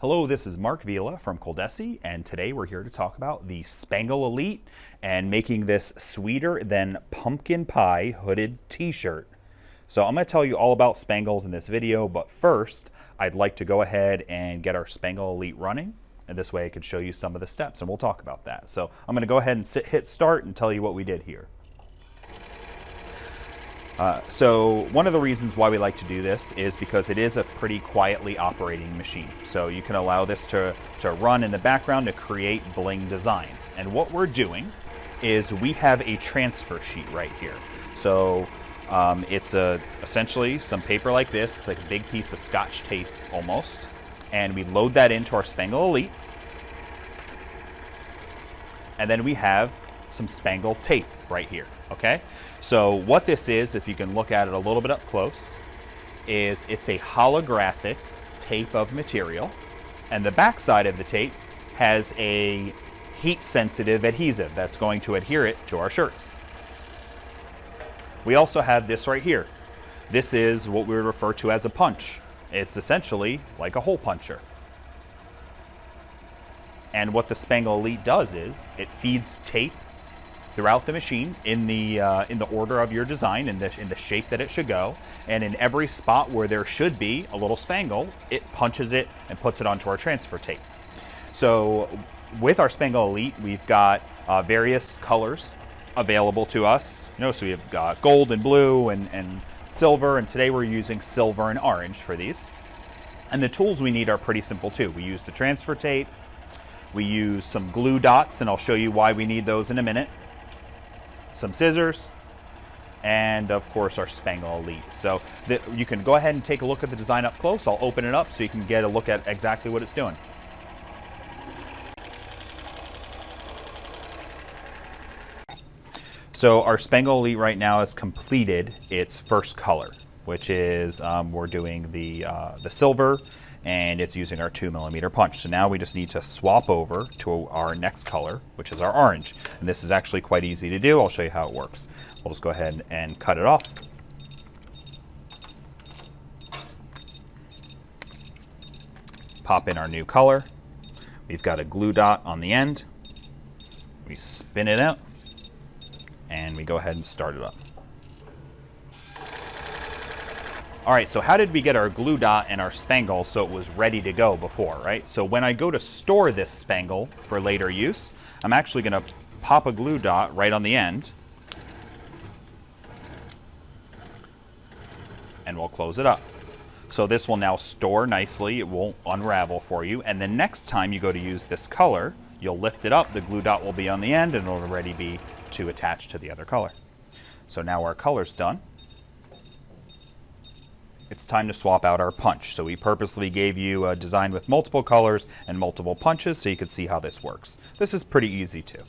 Hello, this is Mark Vila from ColDesi, and today we're here to talk about the Spangle Elite and making this sweeter than pumpkin pie hooded t-shirt. So I'm going to tell you all about Spangles in this video, but first I'd like to go ahead and get our Spangle Elite running, and this way I could show you some of the steps and we'll talk about that. So I'm going to go ahead and hit start and tell you what we did here. So one of the reasons why we like to do this is because it is a pretty quietly operating machine. So you can allow this to run in the background to create bling designs. And what we're doing is we have a transfer sheet right here. So it's essentially some paper like this. It's like a big piece of Scotch tape almost. And we load that into our Spangle Elite. And then we have some Spangle tape right here, okay? So what this is, if you can look at it a little bit up close, is it's a holographic tape of material, and the back side of the tape has a heat-sensitive adhesive that's going to adhere it to our shirts. We also have this right here. This is what we would refer to as a punch. It's essentially like a hole puncher. And what the Spangle Elite does is it feeds tape throughout the machine in the order of your design, in the shape that it should go, and in every spot where there should be a little spangle, it punches it and puts it onto our transfer tape. So with our Spangle Elite, we've got various colors available to us. So we've got gold and blue and silver, and today we're using silver and orange for these. And the tools we need are pretty simple too. We use the transfer tape, we use some glue dots, and I'll show you why we need those in a minute, some scissors, and of course our Spangle Elite. So you can go ahead and take a look at the design up close. I'll open it up so you can get a look at exactly what it's doing. So our Spangle Elite right now has completed its first color, which is we're doing the silver, and it's using our 2mm punch. So now we just need to swap over to our next color, which is our orange. And this is actually quite easy to do. I'll show you how it works. We'll just go ahead and cut it off. Pop in our new color. We've got a glue dot on the end. We spin it out, and we go ahead and start it up. All right, so how did we get our glue dot and our spangle so it was ready to go before, right? So when I go to store this spangle for later use, I'm actually gonna pop a glue dot right on the end, and we'll close it up. So this will now store nicely, it won't unravel for you, and the next time you go to use this color, you'll lift it up, the glue dot will be on the end, and it'll already be to attach to the other color. So now our color's done. It's time to swap out our punch. So we purposely gave you a design with multiple colors and multiple punches so you can see how this works. This is pretty easy too.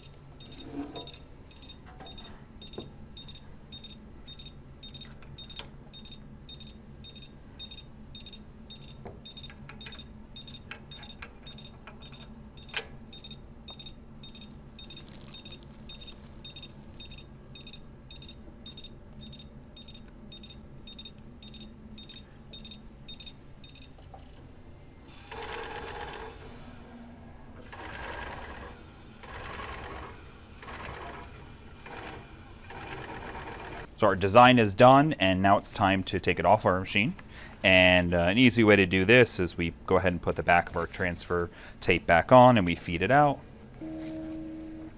So our design is done, and now it's time to take it off our machine. And an easy way to do this is we go ahead and put the back of our transfer tape back on, and we feed it out. And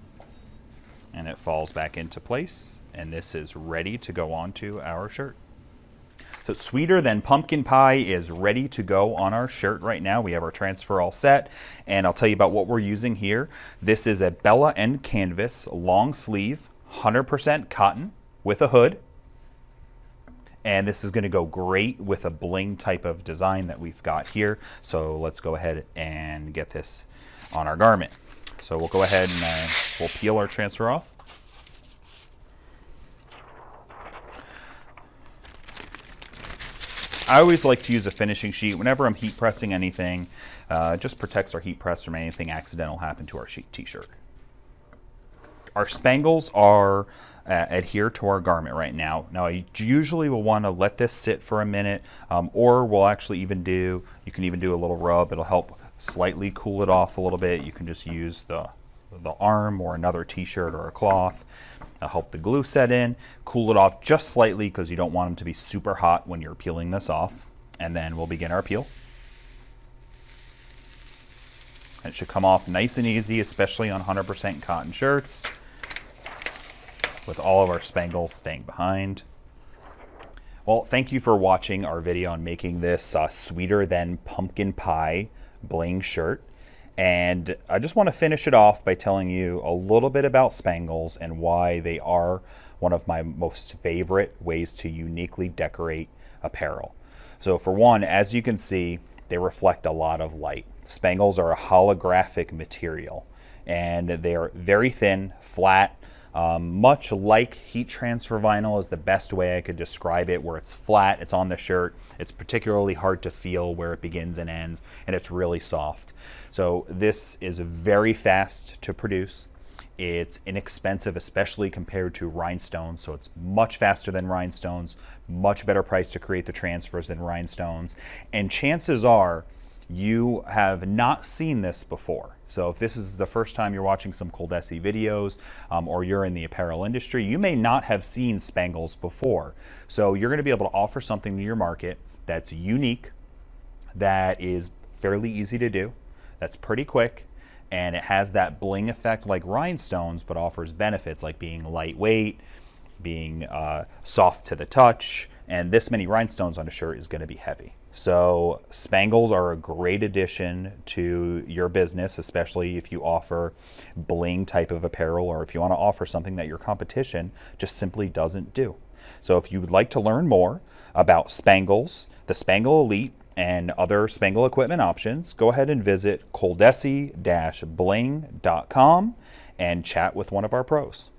it falls back into place, and this is ready to go onto our shirt. So sweeter than pumpkin pie is ready to go on our shirt right now. We have our transfer all set, and I'll tell you about what we're using here. This is a Bella and Canvas long sleeve, 100% cotton, with a hood, and this is going to go great with a bling type of design that we've got here. So let's go ahead and get this on our garment. So we'll go ahead and we'll peel our transfer off. I always like to use a finishing sheet whenever I'm heat pressing anything. It just protects our heat press from anything accidental happen to our t-shirt. Our spangles are adhere to our garment right now. Now you usually will want to let this sit for a minute, or we'll actually even do, you can even do a little rub. It'll help slightly cool it off a little bit, you can just use the arm or another t-shirt or a cloth. Help the glue set in, cool it off just slightly because you don't want them to be super hot when you're peeling this off. And then we'll begin our peel. It should come off nice and easy, especially on 100% cotton shirts, with all of our spangles staying behind. Well, thank you for watching our video on making this sweeter than pumpkin pie bling shirt. And I just want to finish it off by telling you a little bit about Spangles and why they are one of my most favorite ways to uniquely decorate apparel. So for one, as you can see, they reflect a lot of light. Spangles are a holographic material, and they are very thin, flat, much like heat transfer vinyl is the best way I could describe it, where it's flat, it's on the shirt, it's particularly hard to feel where it begins and ends, and it's really soft. So this is very fast to produce. It's inexpensive, especially compared to rhinestones, so it's much faster than rhinestones, much better price to create the transfers than rhinestones, and chances are you have not seen this before. So if this is the first time you're watching some ColDesi videos, or you're in the apparel industry, you may not have seen Spangles before. So you're going to be able to offer something to your market that's unique, that is fairly easy to do, that's pretty quick, and it has that bling effect like rhinestones, but offers benefits like being lightweight, being soft to the touch, and this many rhinestones on a shirt is going to be heavy. So Spangles are a great addition to your business, especially if you offer bling type of apparel, or if you want to offer something that your competition just simply doesn't do. So if you would like to learn more about Spangles, the Spangle Elite, and other Spangle equipment options, go ahead and visit ColDesi-bling.com and chat with one of our pros.